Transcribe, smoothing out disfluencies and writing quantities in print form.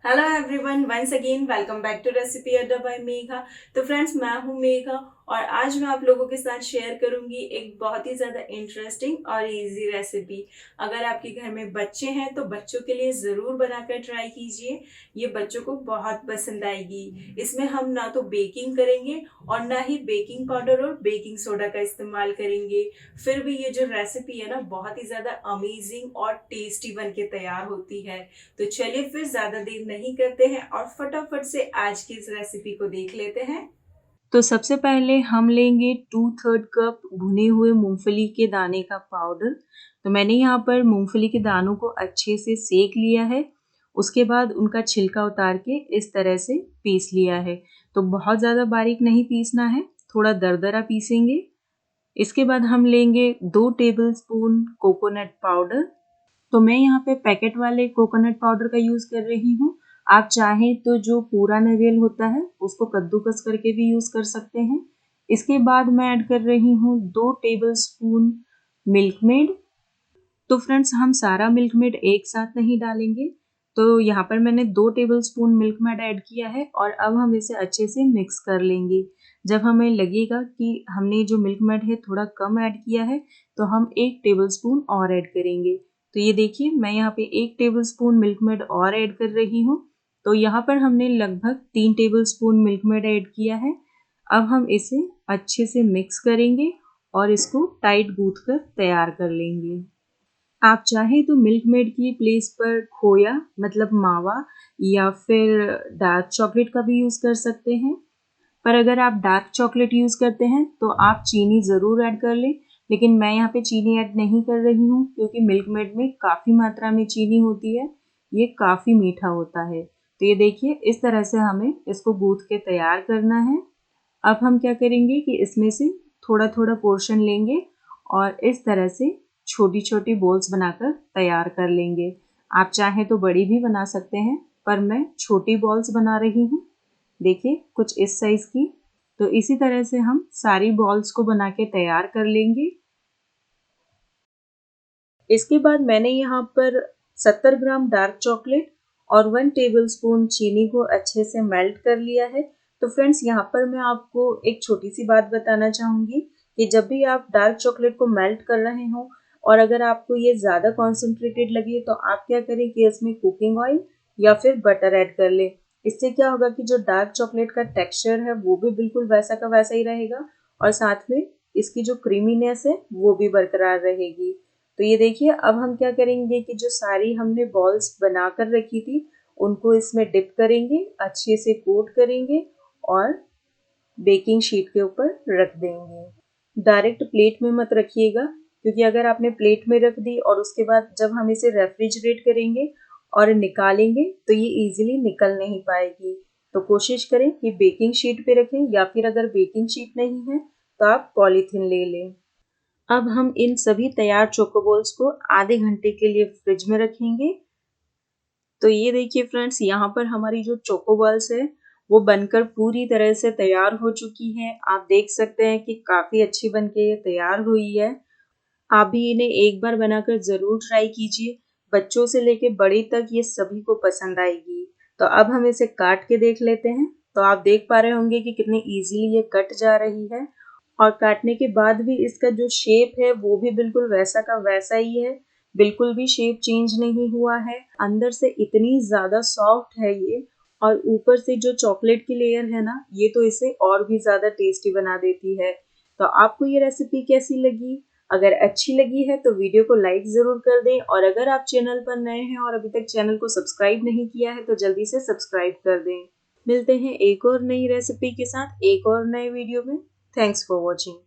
Hello everyone, once again welcome back to recipe Adda by Megha. तो friends, मैं हूं मेघा और आज मैं आप लोगों के साथ शेयर करूंगी एक बहुत ही ज़्यादा इंटरेस्टिंग और इजी रेसिपी। अगर आपके घर में बच्चे हैं तो बच्चों के लिए ज़रूर बनाकर ट्राई कीजिए। ये बच्चों को बहुत पसंद आएगी। इसमें हम ना तो बेकिंग करेंगे और ना ही बेकिंग पाउडर और बेकिंग सोडा का इस्तेमाल करेंगे। फिर भी ये जो रेसिपी है ना, बहुत ही ज़्यादा अमेजिंग और टेस्टी बन के तैयार होती है। तो चलिए फिर ज्यादा देर नहीं करते हैं और फटाफट से आज की इस रेसिपी को देख लेते हैं। तो सबसे पहले हम लेंगे 2/3 कप भुने हुए मूंगफली के दाने का पाउडर। तो मैंने यहाँ पर मूंगफली के दानों को अच्छे से सेक लिया है। उसके बाद उनका छिलका उतार के इस तरह से पीस लिया है। तो बहुत ज़्यादा बारीक नहीं पीसना है, थोड़ा दरदरा पीसेंगे। इसके बाद हम लेंगे 2 टेबलस्पून कोकोनट पाउडर। तो मैं यहाँ पे पैकेट वाले कोकोनट पाउडर का यूज़ कर रही हूँ। आप चाहें तो जो पूरा नारियल होता है उसको कद्दूकस करके भी यूज़ कर सकते हैं। इसके बाद मैं ऐड कर रही हूँ 2 टेबलस्पून मिल्क मेड। तो फ्रेंड्स, हम सारा मिल्क मेड एक साथ नहीं डालेंगे। तो यहाँ पर मैंने 2 टेबलस्पून मिल्क मेड ऐड किया है और अब हम इसे अच्छे से मिक्स कर लेंगे। जब हमें लगेगा कि हमने जो मिल्क मेड है थोड़ा कम ऐड किया है, तो हम 1 टेबलस्पून और ऐड करेंगे। तो ये देखिए, मैं यहाँ पे 1 टेबलस्पून मिल्क मेड और ऐड कर रही हूँ। तो यहाँ पर हमने लगभग 3 टेबलस्पून मिल्क मेड ऐड किया है। अब हम इसे अच्छे से मिक्स करेंगे और इसको टाइट गूंथ कर तैयार कर लेंगे। आप चाहें तो मिल्क मेड की प्लेस पर खोया मतलब मावा या फिर डार्क चॉकलेट का भी यूज़ कर सकते हैं। पर अगर आप डार्क चॉकलेट यूज़ करते हैं तो आप चीनी ज़रूर ऐड कर लें। लेकिन मैं यहाँ पे चीनी ऐड नहीं कर रही हूँ क्योंकि मिल्क मेड में काफ़ी मात्रा में चीनी होती है। ये काफ़ी मीठा होता है। तो ये देखिए, इस तरह से हमें इसको गूंथ के तैयार करना है। अब हम क्या करेंगे कि इसमें से थोड़ा थोड़ा पोर्शन लेंगे और इस तरह से छोटी छोटी बॉल्स बनाकर तैयार कर लेंगे। आप चाहें तो बड़ी भी बना सकते हैं, पर मैं छोटी बॉल्स बना रही हूँ। देखिए, कुछ इस साइज की। तो इसी तरह से हम सारी बॉल्स को बना के तैयार कर लेंगे। इसके बाद मैंने यहाँ पर 70 ग्राम डार्क चॉकलेट और 1 टेबलस्पून चीनी को अच्छे से मेल्ट कर लिया है। तो फ्रेंड्स, यहाँ पर मैं आपको एक छोटी सी बात बताना चाहूँगी कि जब भी आप डार्क चॉकलेट को मेल्ट कर रहे हो और अगर आपको ये ज़्यादा कॉन्सेंट्रेटेड लगे तो आप क्या करें कि इसमें कुकिंग ऑयल या फिर बटर ऐड कर लें। इससे क्या होगा कि जो डार्क चॉकलेट का टेक्सचर है वो भी बिल्कुल वैसा का वैसा ही रहेगा और साथ में इसकी जो क्रीमीनेस है वो भी बरकरार रहेगी। तो ये देखिए, अब हम क्या करेंगे कि जो सारी हमने बॉल्स बनाकर रखी थी उनको इसमें डिप करेंगे, अच्छे से कोट करेंगे और बेकिंग शीट के ऊपर रख देंगे। डायरेक्ट प्लेट में मत रखिएगा क्योंकि अगर आपने प्लेट में रख दी और उसके बाद जब हम इसे रेफ्रिजरेट करेंगे और निकालेंगे तो ये इजीली निकल नहीं पाएगी। तो कोशिश करें कि बेकिंग शीट पे रखें या फिर अगर बेकिंग शीट नहीं है तो आप पॉलीथीन ले लें। अब हम इन सभी तैयार चोकोबॉल्स को आधे घंटे के लिए फ्रिज में रखेंगे। तो ये देखिए फ्रेंड्स, यहाँ पर हमारी जो चोकोबॉल्स है वो बनकर पूरी तरह से तैयार हो चुकी है। आप देख सकते हैं कि काफ़ी अच्छी बनके ये तैयार हुई है। आप भी इन्हें एक बार बनाकर ज़रूर ट्राई कीजिए। बच्चों से लेके बड़े तक ये सभी को पसंद आएगी। तो अब हम इसे काट के देख लेते हैं। तो आप देख पा रहे होंगे कि कितनी इजीली ये कट जा रही है और काटने के बाद भी इसका जो शेप है वो भी बिल्कुल वैसा का वैसा ही है। बिल्कुल भी शेप चेंज नहीं हुआ है। अंदर से इतनी ज़्यादा सॉफ्ट है ये और ऊपर से जो चॉकलेट की लेयर है ना, ये तो इसे और भी ज़्यादा टेस्टी बना देती है। तो आपको ये रेसिपी कैसी लगी? अगर अच्छी लगी है तो वीडियो को लाइक ज़रूर कर दें और अगर आप चैनल पर नए हैं और अभी तक चैनल को सब्सक्राइब नहीं किया है तो जल्दी से सब्सक्राइब कर दें। मिलते हैं एक और नई रेसिपी के साथ एक और नए वीडियो में। Thanks for watching.